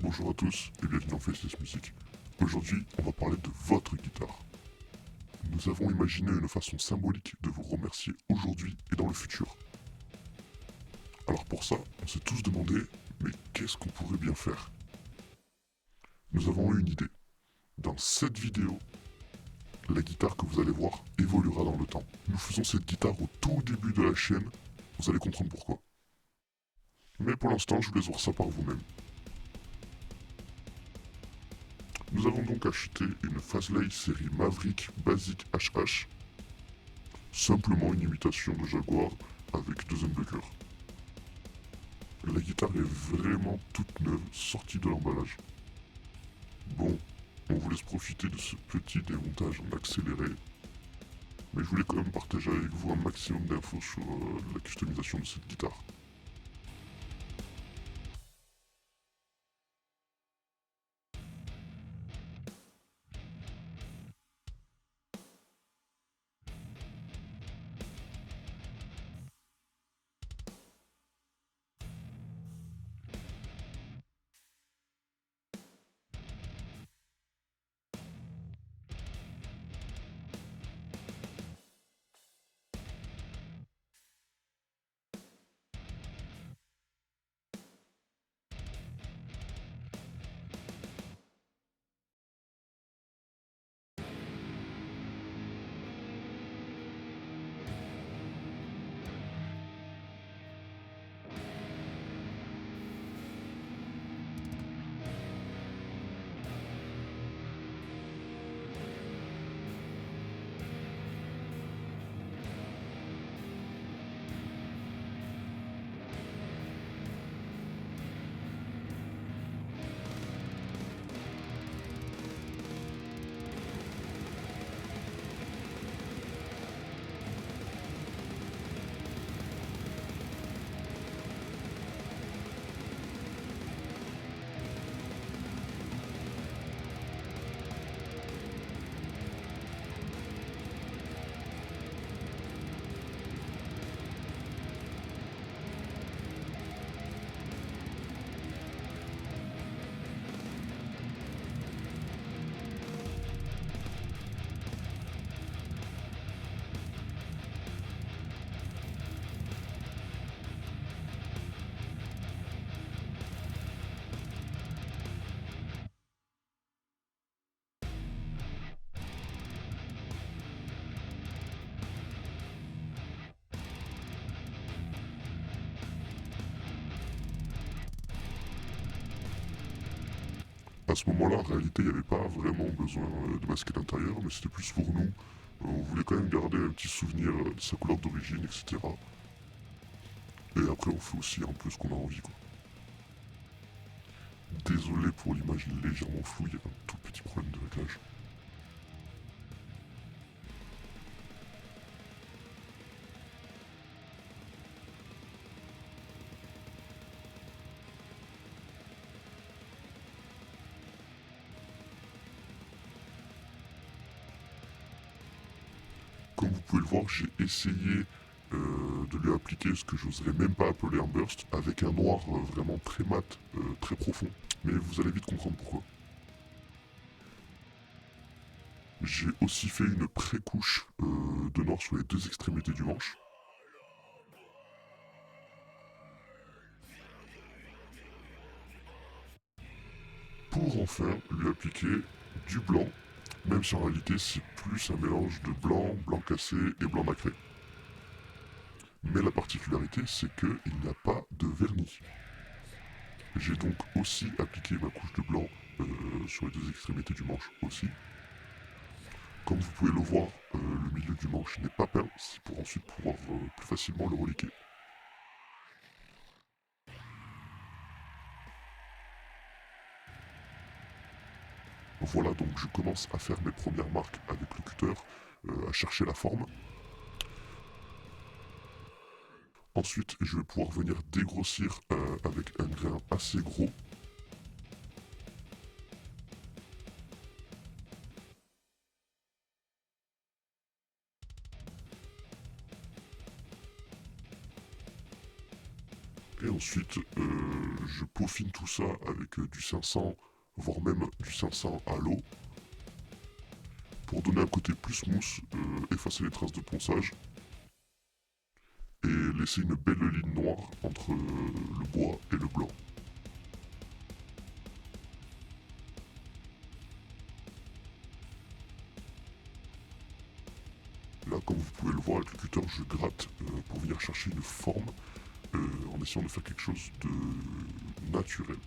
Bonjour à tous et bienvenue dans Faceless Music. Aujourd'hui, on va parler de votre guitare. Nous avons imaginé une façon symbolique de vous remercier aujourd'hui et dans le futur. Alors pour ça, on s'est tous demandé, mais qu'est-ce qu'on pourrait bien faire? Nous avons eu une idée. Dans cette vidéo, la guitare que vous allez voir évoluera dans le temps. Nous faisons cette guitare au tout début de la chaîne, vous allez comprendre pourquoi. Mais pour l'instant, je vous laisse voir ça par vous-même. Nous avons donc acheté une Fasley série Maverick Basic HH, simplement une imitation de Jaguar avec deux humbuckers. La guitare est vraiment toute neuve, sortie de l'emballage. Bon, on vous laisse profiter de ce petit démontage en accéléré, mais je voulais quand même partager avec vous un maximum d'infos sur la customisation de cette guitare. À ce moment-là, en réalité, il n'y avait pas vraiment besoin de masquer l'intérieur, mais c'était plus pour nous. On voulait quand même garder un petit souvenir de sa couleur d'origine, etc. Et après, on fait aussi un peu ce qu'on a envie, quoi. Désolé pour l'image légèrement floue, il y avait un tout petit problème de réglage. Comme vous pouvez le voir, j'ai essayé de lui appliquer ce que j'oserais même pas appeler un burst, avec un noir vraiment très mat, très profond. Mais vous allez vite comprendre pourquoi. J'ai aussi fait une pré-couche de noir sur les deux extrémités du manche. Pour enfin lui appliquer du blanc, même si en réalité c'est plus un mélange de blanc, blanc cassé et blanc nacré. Mais la particularité c'est qu'il n'y a pas de vernis. J'ai donc aussi appliqué ma couche de blanc sur les deux extrémités du manche aussi. Comme vous pouvez le voir, le milieu du manche n'est pas peint, c'est pour ensuite pouvoir plus facilement le reliquer. Voilà, donc je commence à faire mes premières marques avec le cutter, à chercher la forme. Ensuite, je vais pouvoir venir dégrossir avec un grain assez gros. Et ensuite, je peaufine tout ça avec du 500, voire même du 500 à l'eau, pour donner un côté plus smooth, effacer les traces de ponçage, et laisser une belle ligne noire entre le bois et le blanc. Là, comme vous pouvez le voir avec le cutter, je gratte pour venir chercher une forme en essayant de faire quelque chose de naturel.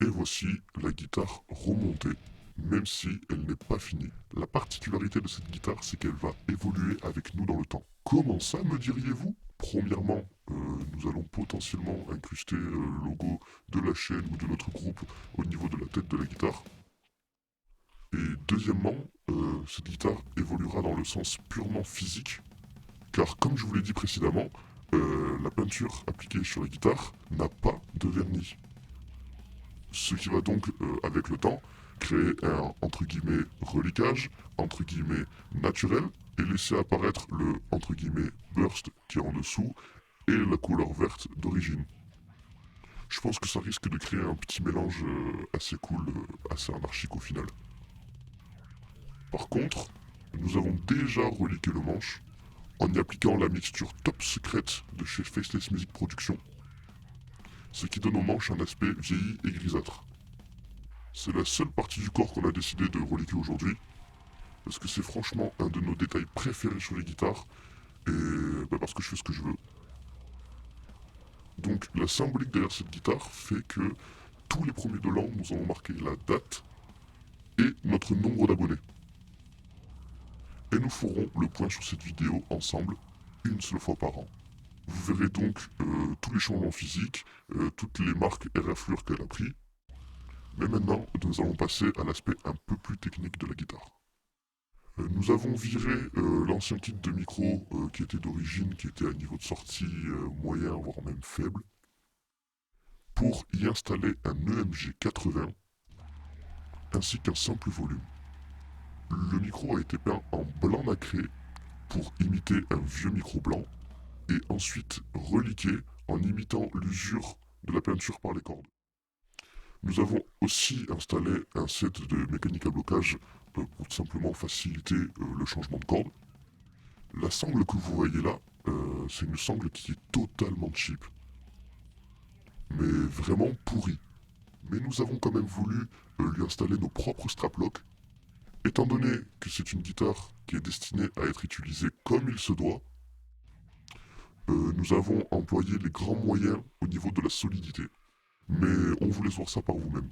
Et voici la guitare remontée, même si elle n'est pas finie. La particularité de cette guitare, c'est qu'elle va évoluer avec nous dans le temps. Comment ça, me diriez-vous? Premièrement, nous allons potentiellement incruster le logo de la chaîne ou de notre groupe au niveau de la tête de la guitare. Et deuxièmement, cette guitare évoluera dans le sens purement physique, car comme je vous l'ai dit précédemment, la peinture appliquée sur la guitare n'a pas de vernis. Ce qui va donc, avec le temps, créer un, entre guillemets, reliquage, entre guillemets, naturel, et laisser apparaître le, entre guillemets, burst qui est en dessous, et la couleur verte d'origine. Je pense que ça risque de créer un petit mélange assez cool, assez anarchique au final. Par contre, nous avons déjà reliqué le manche en y appliquant la mixture top secrète de chez Faceless Music Production, ce qui donne au manche un aspect vieilli et grisâtre. C'est la seule partie du corps qu'on a décidé de reliquer aujourd'hui, parce que c'est franchement un de nos détails préférés sur les guitares, et parce que je fais ce que je veux. Donc la symbolique derrière cette guitare fait que tous les premiers de l'an, nous allons marquer la date et notre nombre d'abonnés. Et nous ferons le point sur cette vidéo ensemble, une seule fois par an. Vous verrez donc tous les changements physiques, toutes les marques et raflures qu'elle a pris. Mais maintenant, nous allons passer à l'aspect un peu plus technique de la guitare. Nous avons viré l'ancien kit de micro qui était d'origine, qui était à niveau de sortie moyen, voire même faible, pour y installer un EMG 80 ainsi qu'un simple volume. Le micro a été peint en blanc nacré pour imiter un vieux micro blanc et ensuite reliqué en imitant l'usure de la peinture par les cordes. Nous avons aussi installé un set de mécanique à blocage pour tout simplement faciliter le changement de corde. La sangle que vous voyez là, c'est une sangle qui est totalement cheap, mais vraiment pourrie. Mais nous avons quand même voulu lui installer nos propres straplocks, étant donné que c'est une guitare qui est destinée à être utilisée comme il se doit. Nous avons employé les grands moyens au niveau de la solidité, mais on vous laisse voir ça par vous-même.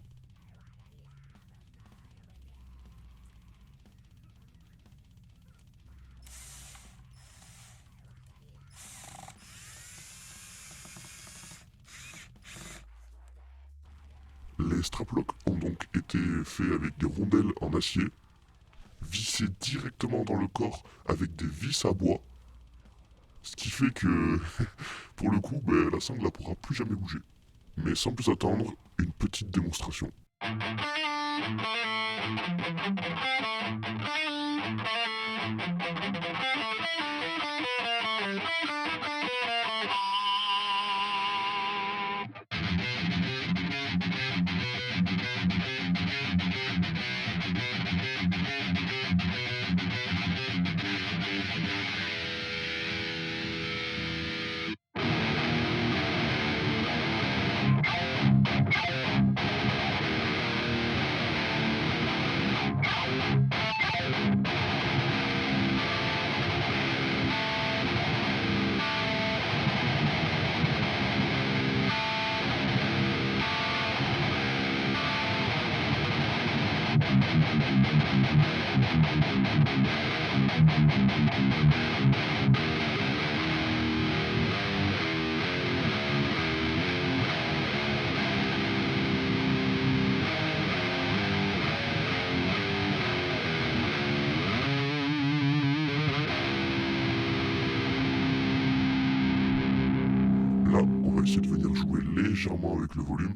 Les straplocks ont donc été faits avec des rondelles en acier, vissées directement dans le corps avec des vis à bois, ce qui fait que, pour le coup, la sangle ne pourra plus jamais bouger. Mais sans plus attendre, une petite démonstration. va essayer de venir jouer légèrement avec le volume.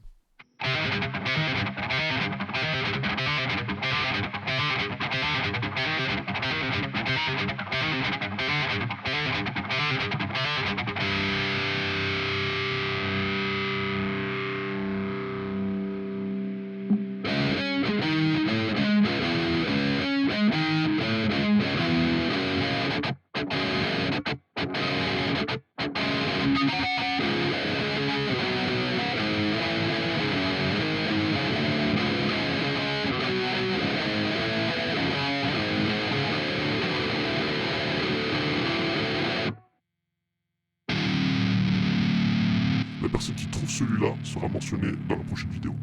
La personne qui trouve celui-là sera mentionnée dans la prochaine vidéo.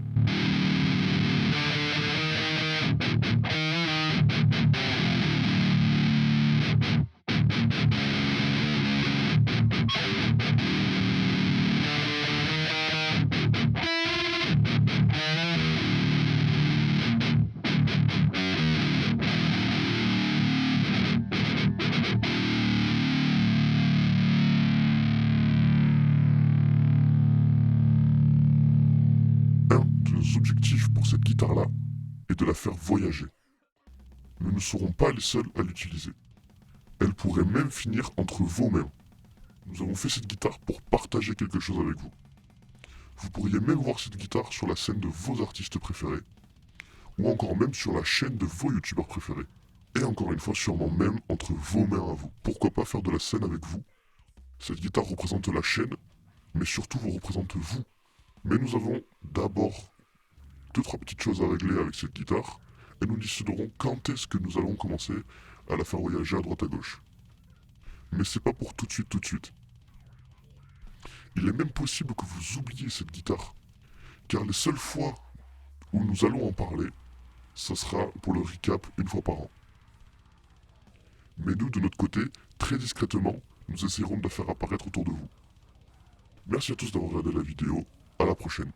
Un de nos objectifs pour cette guitare-là est de la faire voyager. Nous ne serons pas les seuls à l'utiliser. Elle pourrait même finir entre vos mains. Nous avons fait cette guitare pour partager quelque chose avec vous. Vous pourriez même voir cette guitare sur la scène de vos artistes préférés, ou encore même sur la chaîne de vos youtubeurs préférés. Et encore une fois, sûrement même entre vos mains à vous. Pourquoi pas faire de la scène avec vous? Cette guitare représente la chaîne, mais surtout vous représente vous. Mais nous avons d'abord 2-3 petites choses à régler avec cette guitare, et nous déciderons quand est-ce que nous allons commencer à la faire voyager à droite à gauche. Mais c'est pas pour tout de suite. Il est même possible que vous oubliez cette guitare, car les seules fois où nous allons en parler, ce sera pour le recap une fois par an. Mais nous, de notre côté, très discrètement, nous essaierons de la faire apparaître autour de vous. Merci à tous d'avoir regardé la vidéo, à la prochaine.